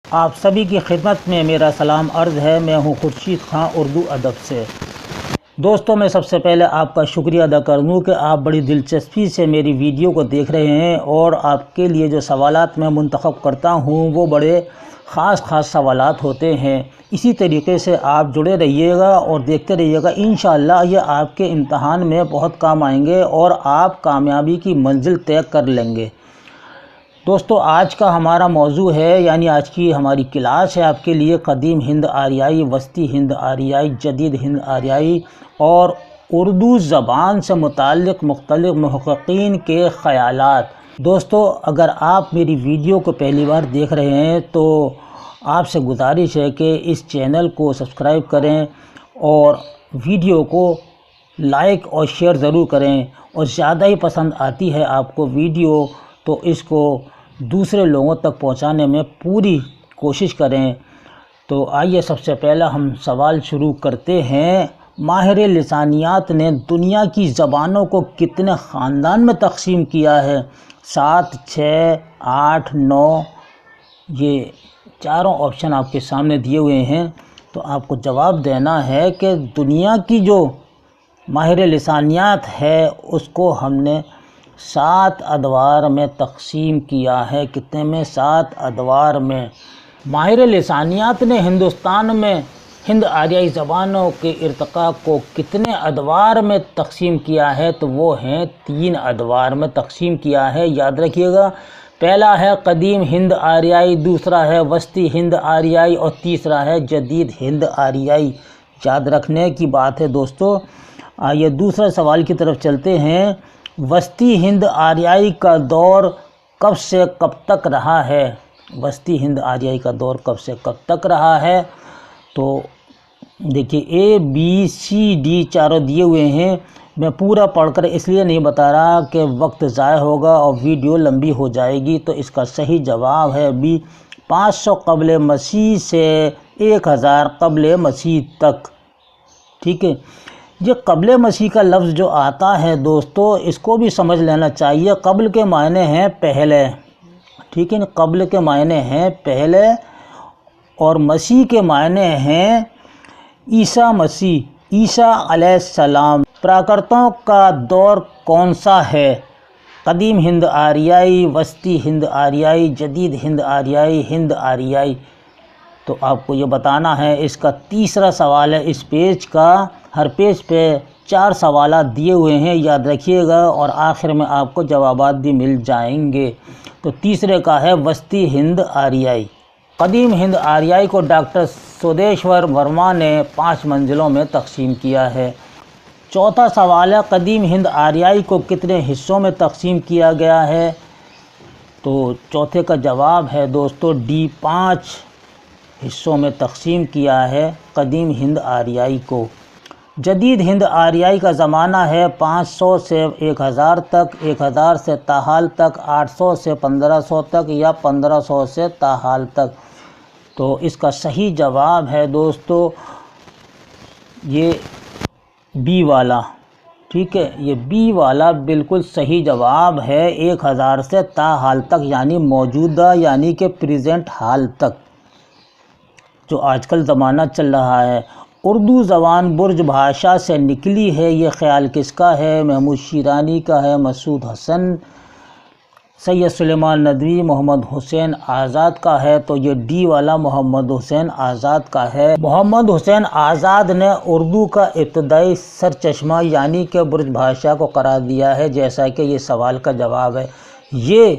آپ سبھی کی خدمت میں میرا سلام عرض ہے۔ میں ہوں خورشید خان اردو ادب سے۔ دوستو، میں سب سے پہلے آپ کا شکریہ ادا کروں کہ آپ بڑی دلچسپی سے میری ویڈیو کو دیکھ رہے ہیں، اور آپ کے لیے جو سوالات میں منتخب کرتا ہوں وہ بڑے خاص سوالات ہوتے ہیں۔ اسی طریقے سے آپ جڑے رہیے گا اور دیکھتے رہیے گا، انشاءاللہ یہ آپ کے امتحان میں بہت کام آئیں گے اور آپ کامیابی کی منزل طے کر لیں گے۔ دوستو، آج کا ہمارا موضوع ہے، یعنی آج کی ہماری کلاس ہے آپ کے لیے قدیم ہند آریائی، وسطی ہند آریائی، جدید ہند آریائی اور اردو زبان سے متعلق مختلف محققین کے خیالات۔ دوستو، اگر آپ میری ویڈیو کو پہلی بار دیکھ رہے ہیں تو آپ سے گزارش ہے کہ اس چینل کو سبسکرائب کریں اور ویڈیو کو لائک اور شیئر ضرور کریں، اور زیادہ ہی پسند آتی ہے آپ کو ویڈیو تو اس کو دوسرے لوگوں تک پہنچانے میں پوری کوشش کریں۔ تو آئیے سب سے پہلا ہم سوال شروع کرتے ہیں۔ ماہر لسانیات نے دنیا کی زبانوں کو کتنے خاندان میں تقسیم کیا ہے؟ 7، 6، 8، 9۔ یہ چاروں آپشن آپ کے سامنے دیے ہوئے ہیں، تو آپ کو جواب دینا ہے کہ دنیا کی جو ماہر لسانیات ہے اس کو ہم نے 7 ادوار میں تقسیم کیا ہے۔ کتنے میں؟ 7 ادوار میں۔ ماہر لسانیات نے ہندوستان میں ہند آریائی زبانوں کے ارتقاء کو کتنے ادوار میں تقسیم کیا ہے؟ تو وہ ہیں 3 ادوار میں تقسیم کیا ہے، یاد رکھیے گا۔ پہلا ہے قدیم ہند آریائی، دوسرا ہے وسطی ہند آریائی اور تیسرا ہے جدید ہند آریائی۔ یاد رکھنے کی بات ہے دوستو۔ آئیے دوسرے سوال کی طرف چلتے ہیں۔ وسطی ہند آریائی کا دور کب سے کب تک رہا ہے؟ وسطی ہند آریائی کا دور کب سے کب تک رہا ہے؟ تو دیکھیے A B C D چاروں دیے ہوئے ہیں۔ میں پورا پڑھ کر اس لیے نہیں بتا رہا کہ وقت ضائع ہوگا اور ویڈیو لمبی ہو جائے گی، تو اس کا صحیح جواب ہے B، 500 قبل مسیح سے 1000 قبل مسیح تک۔ ٹھیک ہے، یہ قبل مسیح کا لفظ جو آتا ہے دوستو، اس کو بھی سمجھ لینا چاہیے۔ قبل کے معنی ہیں پہلے، ٹھیک ہے، قبل کے معنی ہیں پہلے، اور مسیح کے معنی ہیں عیسیٰ مسیح، عیسیٰ علیہ السلام۔ پراکرتوں کا دور کون سا ہے؟ قدیم ہند آریائی، وسطی ہند آریائی، جدید ہند آریائی، ہند آریائی۔ تو آپ کو یہ بتانا ہے۔ اس کا تیسرا سوال ہے اس پیج کا۔ ہر پیج پہ 4 سوالات دیے ہوئے ہیں، یاد رکھیے گا، اور آخر میں آپ کو جوابات بھی مل جائیں گے۔ تو تیسرے کا ہے وسطی ہند آریائی۔ قدیم ہند آریائی کو ڈاکٹر سودیشور ورما نے 5 منزلوں میں تقسیم کیا ہے۔ چوتھا سوال ہے قدیم ہند آریائی کو کتنے حصوں میں تقسیم کیا گیا ہے؟ تو چوتھے کا جواب ہے دوستو D، 5 حصوں میں تقسیم کیا ہے قدیم ہند آریائی کو۔ جدید ہند آریائی کا زمانہ ہے 500 سے 1000 تک، 1000 سے تاحال تک، 800 سے 1500 تک، یا 1500 سے تاحال تک۔ تو اس کا صحیح جواب ہے دوستو یہ B والا۔ ٹھیک ہے، یہ B والا بالکل صحیح جواب ہے۔ 1000 سے تاحال تک، یعنی موجودہ، یعنی کہ پریزنٹ حال تک، جو آج کل زمانہ چل رہا ہے۔ اردو زبان برج بھاشا سے نکلی ہے، یہ خیال کس کا ہے؟ محمود شیرانی کا ہے، مسعود حسن، سید سلیمان ندوی، محمد حسین آزاد کا ہے۔ تو یہ D والا محمد حسین آزاد کا ہے۔ محمد حسین آزاد نے اردو کا ابتدائی سرچشمہ یعنی کہ برج بھاشا کو قرار دیا ہے، جیسا کہ یہ سوال کا جواب ہے۔ یہ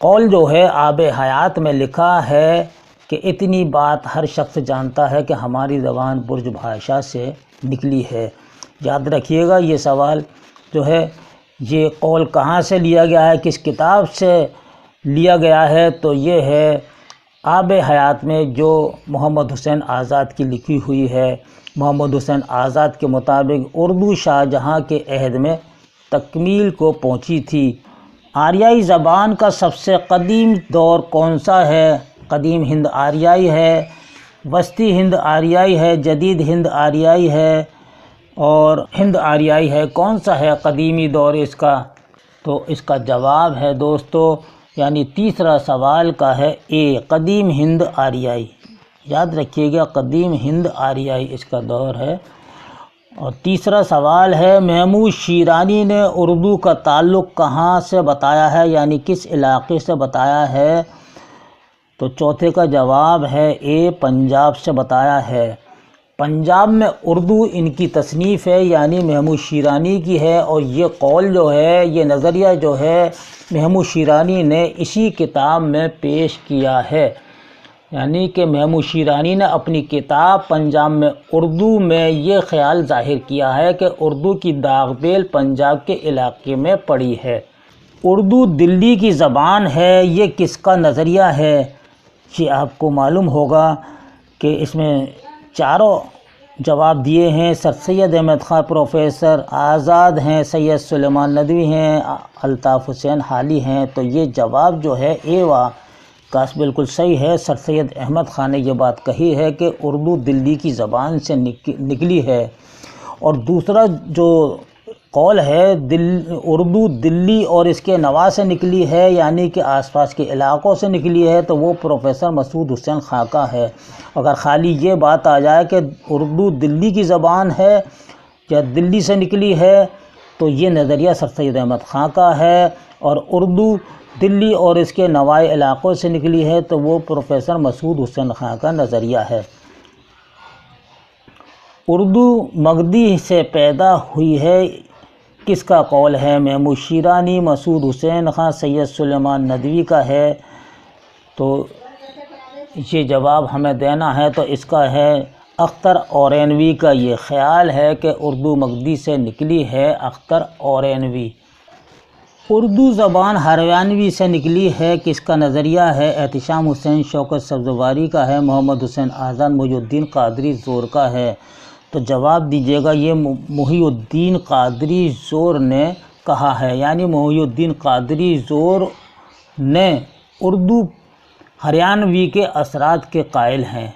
قول جو ہے آب حیات میں لکھا ہے کہ اتنی بات ہر شخص جانتا ہے کہ ہماری زبان برج بھاشا سے نکلی ہے۔ یاد رکھیے گا یہ سوال جو ہے، یہ قول کہاں سے لیا گیا ہے، کس کتاب سے لیا گیا ہے؟ تو یہ ہے آب حیات میں جو محمد حسین آزاد کی لکھی ہوئی ہے۔ محمد حسین آزاد کے مطابق اردو شاہ جہاں کے عہد میں تکمیل کو پہنچی تھی۔ آریائی زبان کا سب سے قدیم دور کون سا ہے؟ قدیم ہند آریائی ہے، وسطی ہند آریائی ہے، جدید ہند آریائی ہے اور ہند آریائی ہے۔ کون سا ہے قدیمی دور اس کا؟ تو اس کا جواب ہے دوستو یعنی تیسرا سوال کا ہے اے، قدیم ہند آریائی، یاد رکھیے گا قدیم ہند آریائی اس کا دور ہے۔ اور تیسرا سوال ہے محمود شیرانی نے اردو کا تعلق کہاں سے بتایا ہے، یعنی کس علاقے سے بتایا ہے؟ تو چوتھے کا جواب ہے اے، پنجاب سے بتایا ہے۔ پنجاب میں اردو ان کی تصنیف ہے، یعنی محمود شیرانی کی ہے، اور یہ قول جو ہے، یہ نظریہ جو ہے محمود شیرانی نے اسی کتاب میں پیش کیا ہے، یعنی کہ محمود شیرانی نے اپنی کتاب پنجاب میں اردو میں یہ خیال ظاہر کیا ہے کہ اردو کی داغ بیل پنجاب کے علاقے میں پڑی ہے۔ اردو دلی کی زبان ہے، یہ کس کا نظریہ ہے؟ یہ آپ کو معلوم ہوگا کہ اس میں چاروں جواب دیے ہیں۔ سر سید احمد خان پروفیسر آزاد ہیں، سید سلیمان ندوی ہیں، الطاف حسین حالی ہیں، تو یہ جواب جو ہے اے وا کا بالکل صحیح ہے۔ سر سید احمد خان نے یہ بات کہی ہے کہ اردو دلی کی زبان سے نکلی ہے۔ اور دوسرا جو قول ہے اردو دلی اور اس کے نواح سے نکلی ہے، یعنی کہ آس پاس کے علاقوں سے نکلی ہے، تو وہ پروفیسر مسعود حسین خاں کا ہے۔ اگر خالی یہ بات آ جائے کہ اردو دلی کی زبان ہے یا دلی سے نکلی ہے، تو یہ نظریہ سر سید احمد خاں کا ہے، اور اردو دلی اور اس کے نواح علاقوں سے نکلی ہے تو وہ پروفیسر مسعود حسین خاں کا نظریہ ہے۔ اردو مگدی سے پیدا ہوئی ہے، کس کا قول ہے؟ محمود شیرانی، مسعود حسین خاں، سید سلیمان ندوی کا ہے۔ تو یہ جواب ہمیں دینا ہے، تو اس کا ہے اختر اورینوی کا یہ خیال ہے کہ اردو مگدی سے نکلی ہے، اختر اورینوی۔ اردو زبان ہریانوی سے نکلی ہے، کس کا نظریہ ہے؟ احتشام حسین شوکت سبزواری کا ہے، محمد حسین آزاد محی الدین قادری زور کا ہے۔ تو جواب دیجیے گا، یہ محی الدین قادری زور نے کہا ہے، یعنی محی الدین قادری زور نے اردو ہریانوی کے اثرات کے قائل ہیں،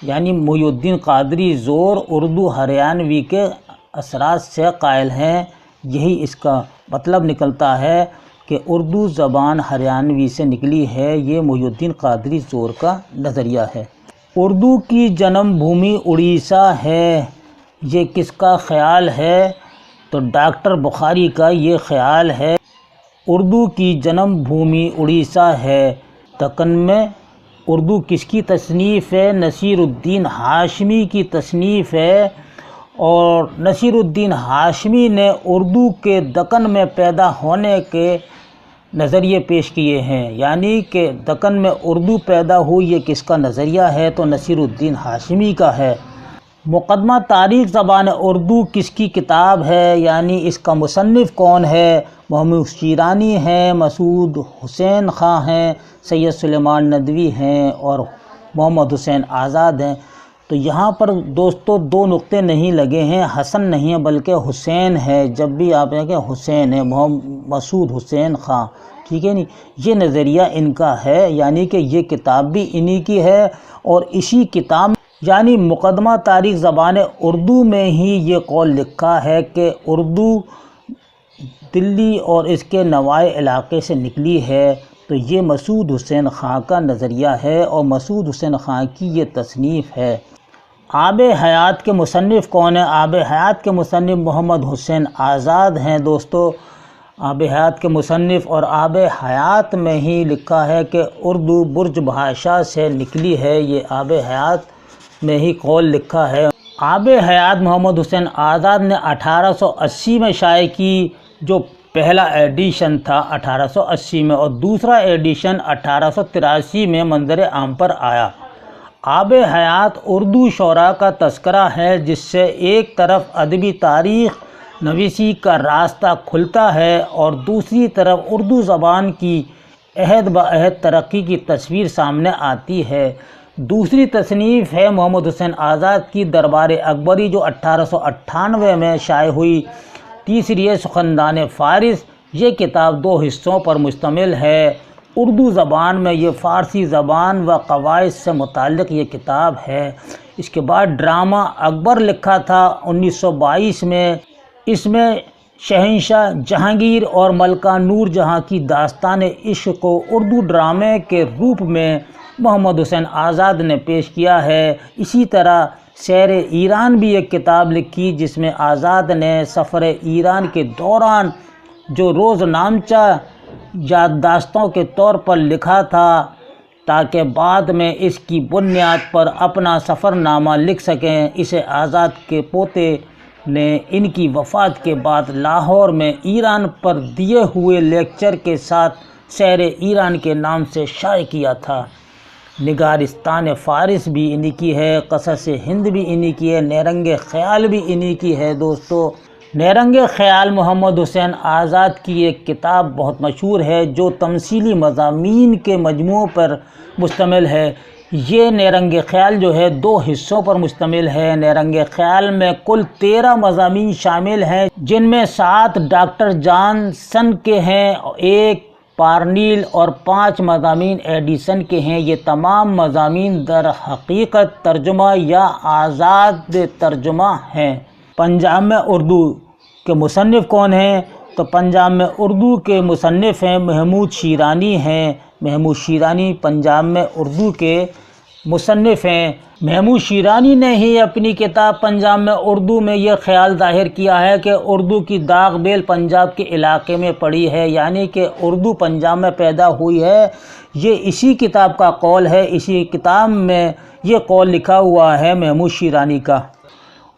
یعنی محی الدین قادری زور اردو ہریانوی کے اثرات سے قائل ہیں۔ یہی اس کا مطلب نکلتا ہے کہ اردو زبان ہریانوی سے نکلی ہے، یہ محی الدین قادری زور کا نظریہ ہے۔ اردو کی جنم بھومی اڑیسہ ہے، یہ کس کا خیال ہے؟ تو ڈاکٹر بخاری کا یہ خیال ہے۔ اردو کی جنم بھومی اڑیسہ ہے۔ دکن میں اردو کس کی تصنیف ہے؟ نصیر الدین ہاشمی کی تصنیف ہے، اور نصیر الدین ہاشمی نے اردو کے دکن میں پیدا ہونے کے نظریے پیش کیے ہیں، یعنی کہ دکن میں اردو پیدا ہوئی، یہ کس کا نظریہ ہے؟ تو نصیر الدین ہاشمی کا ہے۔ مقدمہ تاریخ زبان اردو کس کی کتاب ہے، یعنی اس کا مصنف کون ہے؟ محمود شیرانی ہیں، مسعود حسین خاں ہیں، سید سلیمان ندوی ہیں، اور محمد حسین آزاد ہیں۔ تو یہاں پر دوستو دو نقطے نہیں لگے ہیں، حسن نہیں ہے بلکہ حسین ہے، جب بھی آپ دیکھیں حسین ہے، مسعود حسین خاں، ٹھیک ہے نہیں، یہ نظریہ ان کا ہے، یعنی کہ یہ کتاب بھی انہی کی ہے، اور اسی کتاب یعنی مقدمہ تاریخ زبان اردو میں ہی یہ قول لکھا ہے کہ اردو دلی اور اس کے نواح علاقے سے نکلی ہے۔ تو یہ مسعود حسین خاں کا نظریہ ہے، اور مسعود حسین خاں کی یہ تصنیف ہے۔ آب حیات کے مصنف کون ہیں؟ آب حیات کے مصنف محمد حسین آزاد ہیں دوستو، آب حیات کے مصنف، اور آب حیات میں ہی لکھا ہے کہ اردو برج بھاشا سے نکلی ہے، یہ آب حیات میں ہی قول لکھا ہے۔ آب حیات محمد حسین آزاد نے 1880 میں شائع کی، جو پہلا ایڈیشن تھا 1880 میں، اور دوسرا ایڈیشن 1883 میں منظر عام پر آیا۔ آب حیات اردو شعراء کا تذکرہ ہے، جس سے ایک طرف ادبی تاریخ نویسی کا راستہ کھلتا ہے، اور دوسری طرف اردو زبان کی عہد بعہد ترقی کی تصویر سامنے آتی ہے۔ دوسری تصنیف ہے محمد حسین آزاد کی دربار اکبری، جو 1898 میں شائع ہوئی۔ تیسری ہے سخندان فارس، یہ کتاب 2 حصوں پر مشتمل ہے۔ اردو زبان میں یہ فارسی زبان و قواعد سے متعلق یہ کتاب ہے۔ اس کے بعد ڈرامہ اکبر لکھا تھا 1922 میں، اس میں شہنشاہ جہانگیر اور ملکہ نور جہاں کی داستان عشق کو اردو ڈرامے کے روپ میں محمد حسین آزاد نے پیش کیا ہے۔ اسی طرح سیر ایران بھی ایک کتاب لکھی جس میں آزاد نے سفر ایران کے دوران جو روزنامچہ یادداشتوں کے طور پر لکھا تھا تاکہ بعد میں اس کی بنیاد پر اپنا سفر نامہ لکھ سکیں۔ اسے آزاد کے پوتے نے ان کی وفات کے بعد لاہور میں ایران پر دیے ہوئے لیکچر کے ساتھ سیر ایران کے نام سے شائع کیا تھا۔ نگارستان فارس بھی انہی کی ہے، قصص ہند بھی انہی کی ہے، نیرنگ خیال بھی انہی کی ہے۔ دوستو، نیرنگ خیال محمد حسین آزاد کی ایک کتاب بہت مشہور ہے جو تمثیلی مضامین کے مجموعوں پر مشتمل ہے۔ یہ نیرنگ خیال جو ہے 2 حصوں پر مشتمل ہے۔ نیرنگ خیال میں کل 13 مضامین شامل ہیں جن میں 7 ڈاکٹر جانسن کے ہیں، 1 پارنیل اور 5 مضامین ایڈیسن کے ہیں۔ یہ تمام مضامین در حقیقت ترجمہ یا آزاد ترجمہ ہیں۔ پنجاب میں اردو کے مصنف کون ہیں؟ تو پنجاب میں اردو کے مصنف ہیں محمود شیرانی ہیں۔ محمود شیرانی پنجاب میں اردو کے مصنف ہیں۔ محمود شیرانی نے ہی اپنی کتاب پنجاب میں اردو میں یہ خیال ظاہر کیا ہے کہ اردو کی داغ بیل پنجاب کے علاقے میں پڑی ہے، یعنی کہ اردو پنجاب میں پیدا ہوئی ہے۔ یہ اسی کتاب کا قول ہے، اسی کتاب میں یہ قول لکھا ہوا ہے محمود شیرانی کا۔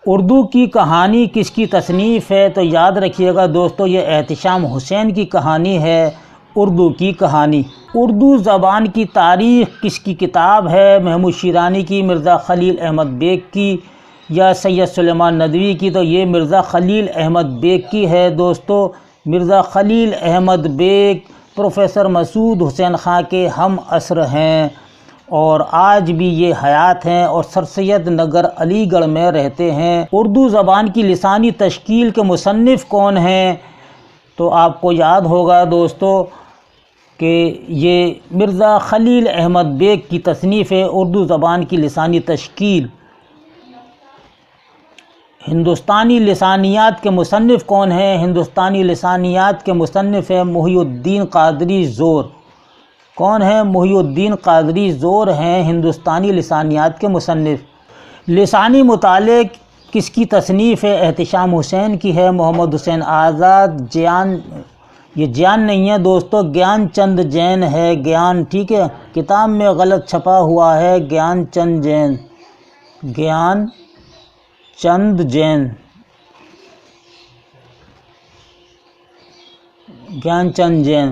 اردو کی کہانی کس کی تصنیف ہے؟ تو یاد رکھیے گا دوستو، یہ احتشام حسین کی کہانی ہے، اردو کی کہانی۔ اردو زبان کی تاریخ کس کی کتاب ہے؟ محمود شیرانی کی، مرزا خلیل احمد بیگ کی یا سید سلیمان ندوی کی؟ تو یہ مرزا خلیل احمد بیگ کی ہے دوستو۔ مرزا خلیل احمد بیگ پروفیسر مسعود حسین خان کے ہم عصر ہیں اور آج بھی یہ حیات ہیں اور سر سید نگر علی گڑھ میں رہتے ہیں۔ اردو زبان کی لسانی تشکیل کے مصنف کون ہیں؟ تو آپ کو یاد ہوگا دوستو کہ یہ مرزا خلیل احمد بیگ کی تصنیف ہے اردو زبان کی لسانی تشکیل۔ ہندوستانی لسانیات کے مصنف کون ہیں؟ ہندوستانی لسانیات کے مصنف ہیں محی الدین قادری زور۔ کون ہیں؟ محی الدین قادری زور ہیں ہندوستانی لسانیات کے مصنف۔ لسانی مطالعے کس کی تصنیف ہے؟ احتشام حسین کی ہے، محمد حسین آزاد، جیان، یہ جیان نہیں ہے دوستو، گیان چند جین ہے، گیان، ٹھیک ہے، کتاب میں غلط چھپا ہوا ہے، گیان چند جین، گیان چند جین، گیان چند جین۔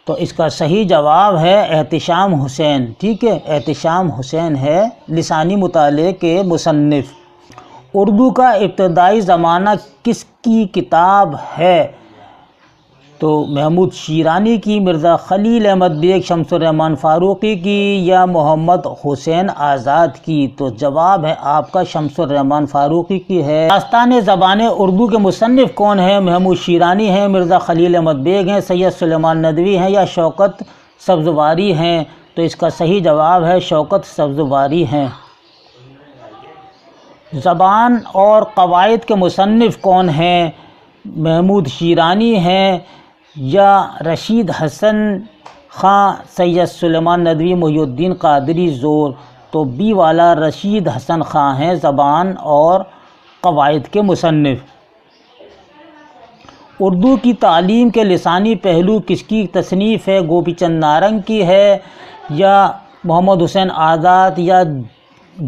تو اس کا صحیح جواب ہے احتشام حسین، ٹھیک ہے، احتشام حسین ہے لسانی مطالعے کے مصنف۔ اردو کا ابتدائی زمانہ کس کی کتاب ہے؟ تو محمود شیرانی کی، مرزا خلیل احمد بیگ، شمس الرحمن فاروقی کی یا محمد حسین آزاد کی؟ تو جواب ہے آپ کا شمس الرحمن فاروقی کی ہے۔ داستان زبان اردو کے مصنف کون ہیں؟ محمود شیرانی ہیں، مرزا خلیل احمد بیگ ہیں، سید سلیمان ندوی ہیں یا شوکت سبزواری ہیں؟ تو اس کا صحیح جواب ہے شوکت سبزواری ہیں۔ زبان اور قواعد کے مصنف کون ہیں؟ محمود شیرانی ہیں یا رشید حسن خان، سید سلیمان ندوی، محی الدین قادری زور؟ تو بی والا رشید حسن خان ہیں زبان اور قواعد کے مصنف۔ اردو کی تعلیم کے لسانی پہلو کس کی تصنیف ہے؟ گوپی چند نارنگ کی ہے یا محمد حسین آزاد یا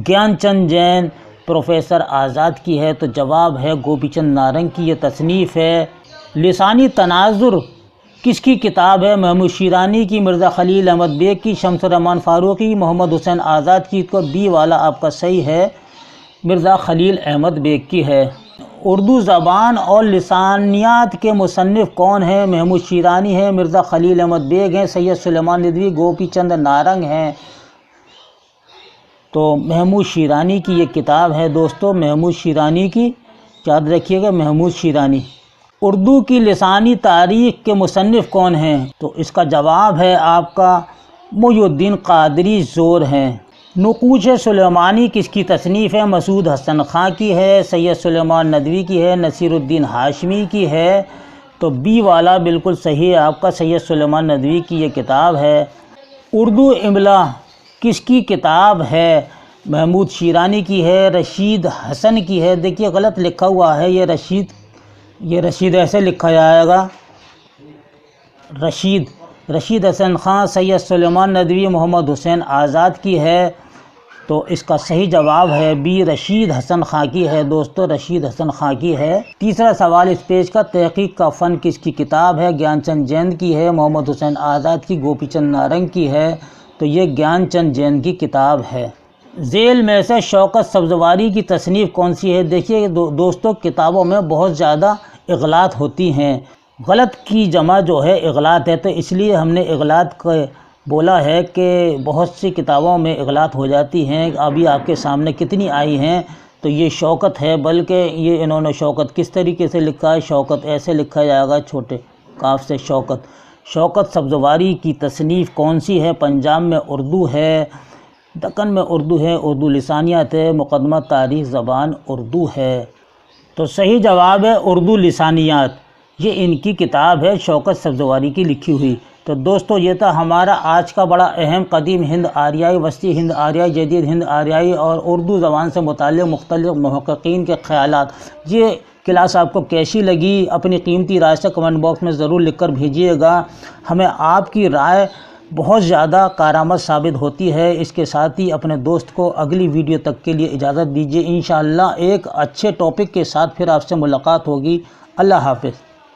گیان چند جین؟ پروفیسر آزاد کی ہے۔ تو جواب ہے گوپی چند نارنگ کی یہ تصنیف ہے۔ لسانی تناظر کس کی کتاب ہے؟ محمود شیرانی کی، مرزا خلیل احمد بیگ کی، شمس الرحمن فاروقی، محمد حسین آزاد کی؟ تو بی والا آپ کا صحیح ہے، مرزا خلیل احمد بیگ کی ہے۔ اردو زبان اور لسانیات کے مصنف کون ہیں؟ محمود شیرانی ہیں، مرزا خلیل احمد بیگ ہیں، سید سلیمان ندوی، گوپی چند نارنگ ہیں۔ تو محمود شیرانی کی یہ کتاب ہے دوستو، محمود شیرانی کی، یاد رکھیے گا محمود شیرانی۔ اردو کی لسانی تاریخ کے مصنف کون ہیں؟ تو اس کا جواب ہے آپ کا محی الدین قادری زور ہیں۔ نقوش سلیمانی کس کی تصنیف ہے؟ مسعود حسن خان کی ہے، سید سلیمان ندوی کی ہے، نصیر الدین ہاشمی کی ہے؟ تو بی والا بالکل صحیح ہے آپ کا، سید سلیمان ندوی کی یہ کتاب ہے۔ اردو املا کس کی کتاب ہے؟ محمود شیرانی کی ہے، رشید حسن کی ہے۔ دیکھیے غلط لکھا ہوا ہے، یہ رشید ایسے لکھا جائے گا، رشید حسن خان، سید سلیمان ندوی، محمد حسین آزاد کی ہے۔ تو اس کا صحیح جواب ہے بی، رشید حسن خان کی ہے دوستو، رشید حسن خان کی ہے۔ تیسرا سوال اس پیج کا، تحقیق کا فن کس کی کتاب ہے؟ گیان چند جین کی ہے، محمد حسین آزاد کی، گوپی چند نارنگ کی ہے؟ تو یہ گیان چند جین کی کتاب ہے۔ ذیل میں سے شوکت سبزواری کی تصنیف کون سی ہے؟ دیکھیے دوستو کتابوں میں بہت زیادہ اغلاط ہوتی ہیں، غلط کی جمع جو ہے اغلاط ہے، تو اس لیے ہم نے اغلاط کو بولا ہے کہ بہت سی کتابوں میں اغلاط ہو جاتی ہیں۔ ابھی آپ کے سامنے کتنی آئی ہیں، تو یہ شوکت ہے، بلکہ یہ انہوں نے شوکت کس طریقے سے لکھا ہے؟ شوکت ایسے لکھا جائے گا چھوٹے کاف سے شوکت سبزواری کی تصنیف کون سی ہے؟ پنجاب میں اردو ہے، دکن میں اردو ہے، اردو لسانیات ہے، مقدمہ تاریخ زبان اردو ہے۔ تو صحیح جواب ہے اردو لسانیات، یہ ان کی کتاب ہے شوکت سبزواری کی لکھی ہوئی۔ تو دوستو یہ تھا ہمارا آج کا بڑا اہم قدیم ہند آریائی، وسطی ہند آریائی، جدید ہند آریائی اور اردو زبان سے متعلق مختلف محققین کے خیالات۔ یہ کلاس آپ کو کیسی لگی؟ اپنی قیمتی رائے سے کمنٹ باکس میں ضرور لکھ کر بھیجیے گا، ہمیں آپ کی رائے بہت زیادہ کارآمد ثابت ہوتی ہے۔ اس کے ساتھ ہی اپنے دوست کو اگلی ویڈیو تک کے لیے اجازت دیجیے، انشاءاللہ ایک اچھے ٹاپک کے ساتھ پھر آپ سے ملاقات ہوگی۔ اللہ حافظ۔